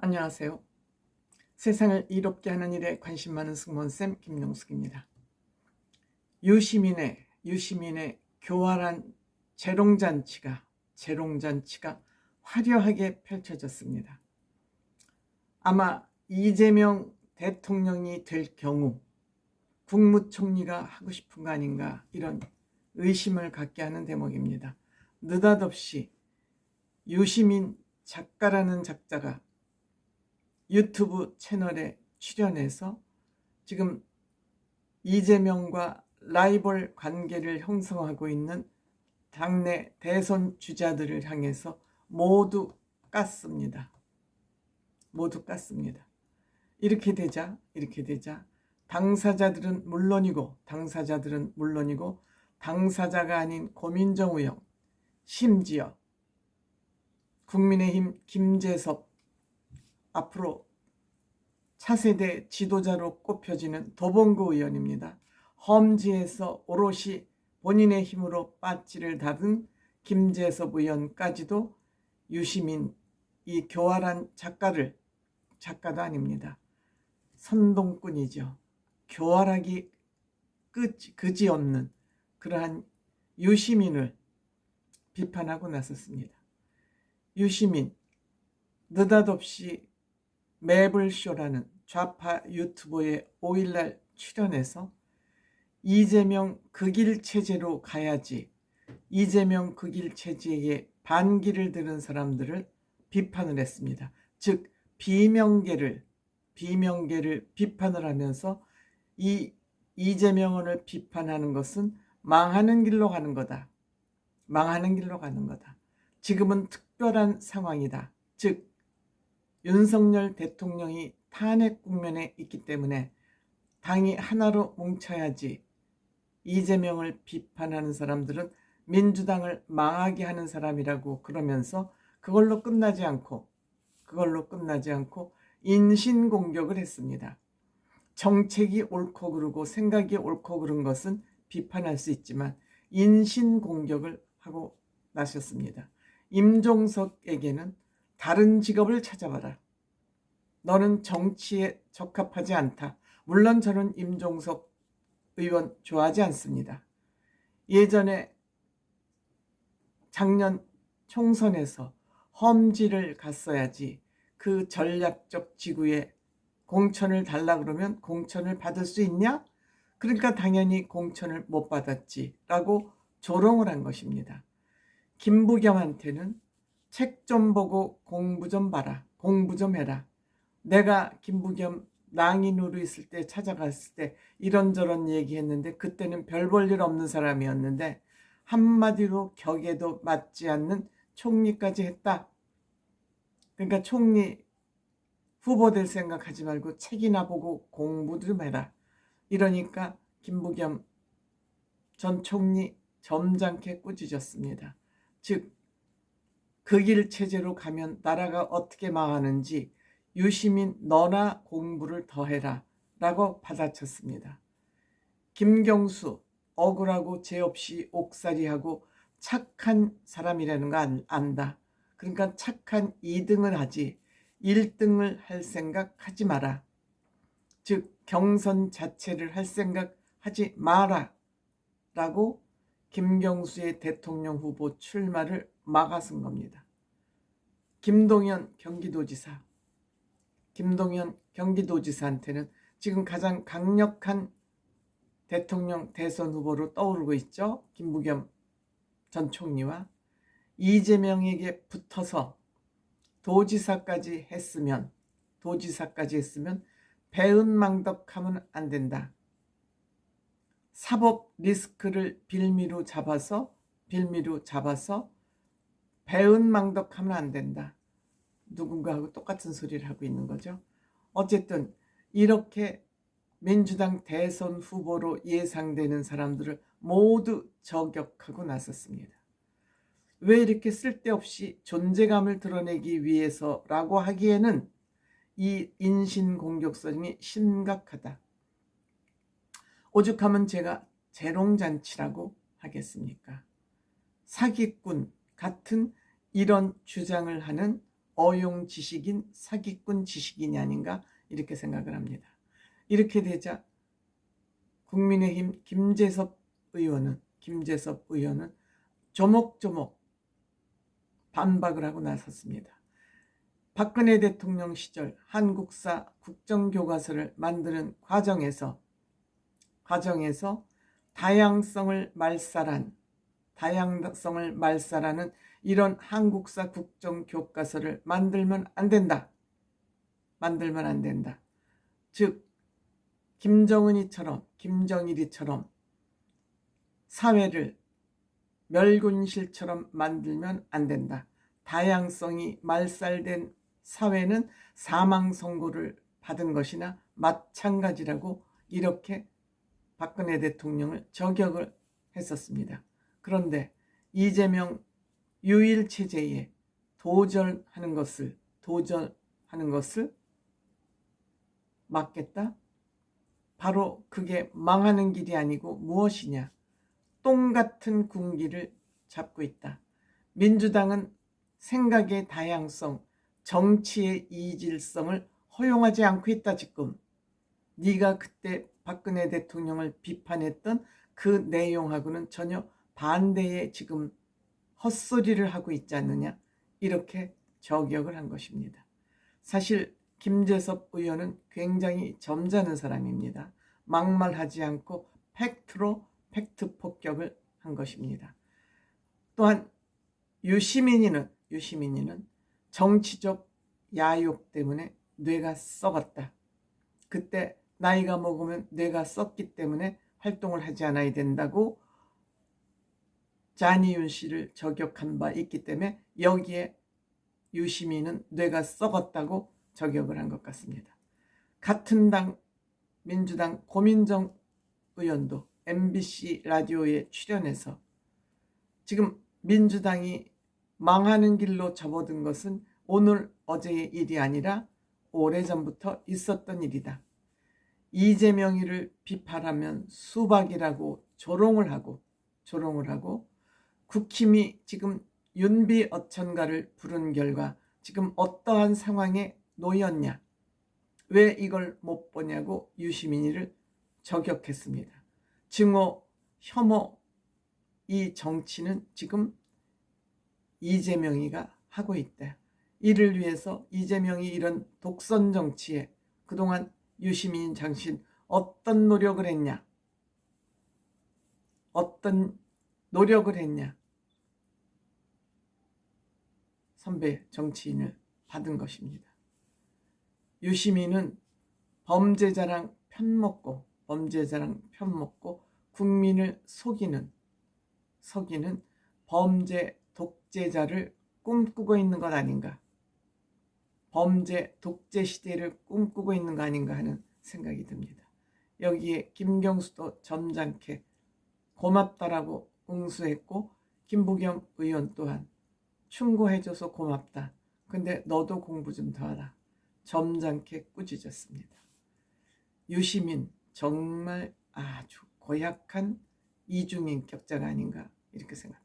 안녕하세요. 세상을 이롭게 하는 일에 관심 많은 승무원쌤 김용숙입니다. 유시민의 교활한 재롱잔치가 화려하게 펼쳐졌습니다. 아마 이재명 대통령이 될 경우 국무총리가 하고 싶은 거 아닌가, 이런 의심을 갖게 하는 대목입니다. 느닷없이 유시민 작가라는 작자가 유튜브 채널에 출연해서 지금 이재명과 라이벌 관계를 형성하고 있는 당내 대선 주자들을 향해서 모두 깠습니다. 이렇게 되자 당사자들은 물론이고 당사자가 아닌 고민정 의원, 심지어 국민의힘 김재섭, 앞으로 차세대 지도자로 꼽혀지는 도봉구 의원입니다. 험지에서 오롯이 본인의 힘으로 빠찌를 달은 김재섭 의원까지도 유시민, 이 교활한 작가도 아닙니다. 선동꾼이죠. 교활하기 그지없는 그러한 유시민을 비판하고 나섰습니다. 유시민, 느닷없이 매블쇼라는 좌파 유튜버의 5일날 출연해서 이재명 극일 체제로 가야지, 이재명 극일 체제에 반기를 드는 사람들을 비판을 했습니다. 즉 비명계를 비판을 하면서 이 이재명을 비판하는 것은 망하는 길로 가는 거다. 지금은 특별한 상황이다. 즉 윤석열 대통령이 탄핵 국면에 있기 때문에 당이 하나로 뭉쳐야지, 이재명을 비판하는 사람들은 민주당을 망하게 하는 사람이라고 그러면서 그걸로 끝나지 않고 인신공격을 했습니다. 정책이 옳고 그르고 생각이 옳고 그른 것은 비판할 수 있지만 인신공격을 하고 나셨습니다. 임종석에게는 다른 직업을 찾아봐라. 너는 정치에 적합하지 않다. 물론 저는 임종석 의원 좋아하지 않습니다. 예전에 작년 총선에서 험지를 갔어야지 그 전략적 지구에 공천을 달라 그러면 공천을 받을 수 있냐? 그러니까 당연히 공천을 못 받았지 라고 조롱을 한 것입니다. 김부겸한테는 책 좀 보고 공부 좀 해라. 내가 김부겸 낭인으로 있을 때 찾아갔을 때 이런저런 얘기했는데 그때는 별 볼 일 없는 사람이었는데 한마디로 격에도 맞지 않는 총리까지 했다. 그러니까 총리 후보 될 생각하지 말고 책이나 보고 공부 좀 해라. 이러니까 김부겸 전 총리 점잖게 꾸짖었습니다. 즉 극일 체제로 가면 나라가 어떻게 망하는지 유시민 너나 공부를 더 해라 라고 받아쳤습니다. 김경수 억울하고 죄 없이 옥살이하고 착한 사람이라는 거 안다. 그러니까 착한 2등을 하지 1등을 할 생각 하지 마라. 즉 경선 자체를 할 생각 하지 마라 라고 김경수의 대통령 후보 출마를 막아선 겁니다. 김동연 경기도지사한테는 지금 가장 강력한 대통령 대선 후보로 떠오르고 있죠. 김부겸 전 총리와 이재명에게 붙어서 도지사까지 했으면 배은망덕하면 안 된다. 사법 리스크를 빌미로 잡아서 배은망덕하면 안 된다. 누군가하고 똑같은 소리를 하고 있는 거죠. 어쨌든 이렇게 민주당 대선 후보로 예상되는 사람들을 모두 저격하고 나섰습니다. 왜 이렇게 쓸데없이 존재감을 드러내기 위해서라고 하기에는 이 인신공격성이 심각하다. 오죽하면 제가 재롱잔치라고 하겠습니까? 사기꾼 같은 이런 주장을 하는 어용 지식인, 사기꾼 지식인이 아닌가 이렇게 생각을 합니다. 이렇게 되자 국민의힘 김재섭 의원은 조목조목 반박을 하고 나섰습니다. 박근혜 대통령 시절 한국사 국정교과서를 만드는 과정에서 다양성을 말살하는 이런 한국사 국정교과서를 만들면 안 된다. 즉 김정일이처럼 사회를 멸군실처럼 만들면 안 된다. 다양성이 말살된 사회는 사망 선고를 받은 것이나 마찬가지라고 이렇게 박근혜 대통령을 저격을 했었습니다. 그런데 이재명 유일체제에 도전하는 것을 막겠다? 바로 그게 망하는 길이 아니고 무엇이냐? 똥 같은 군기를 잡고 있다. 민주당은 생각의 다양성, 정치의 이질성을 허용하지 않고 있다. 지금 네가 그때 박근혜 대통령을 비판했던 그 내용하고는 전혀 반대의 지금 헛소리를 하고 있지 않느냐, 이렇게 저격을 한 것입니다. 사실 김재섭 의원은 굉장히 점잖은 사람입니다. 막말하지 않고 팩트로 팩트 폭격을 한 것입니다. 또한 유시민이는 정치적 야욕 때문에 뇌가 썩었다. 그때 나이가 먹으면 뇌가 썩기 때문에 활동을 하지 않아야 된다고 잔이윤 씨를 저격한 바 있기 때문에 여기에 유시민은 뇌가 썩었다고 저격을 한 것 같습니다. 같은 당 민주당 고민정 의원도 MBC 라디오에 출연해서 지금 민주당이 망하는 길로 접어든 것은 오늘 어제의 일이 아니라 오래전부터 있었던 일이다. 이재명이를 비판하면 수박이라고 조롱을 하고 국힘이 지금 윤비어천가를 부른 결과 지금 어떠한 상황에 놓였냐, 왜 이걸 못 보냐고 유시민이를 저격했습니다. 증오, 혐오, 이 정치는 지금 이재명이가 하고 있다. 이를 위해서 이재명이 이런 독선 정치에 그동안 유시민 당신 어떤 노력을 했냐? 선배 정치인을 받은 것입니다. 유시민은 범죄자랑 편먹고 국민을 속이는 범죄 독재자를 꿈꾸고 있는 것 아닌가, 범죄 독재 시대를 꿈꾸고 있는 거 아닌가 하는 생각이 듭니다. 여기에 김경수도 점잖게 고맙다라고 응수했고, 김부겸 의원 또한 충고해줘서 고맙다. 근데 너도 공부 좀 더 하라. 점잖게 꾸짖었습니다. 유시민 정말 아주 고약한 이중인격자가 아닌가 이렇게 생각합니다.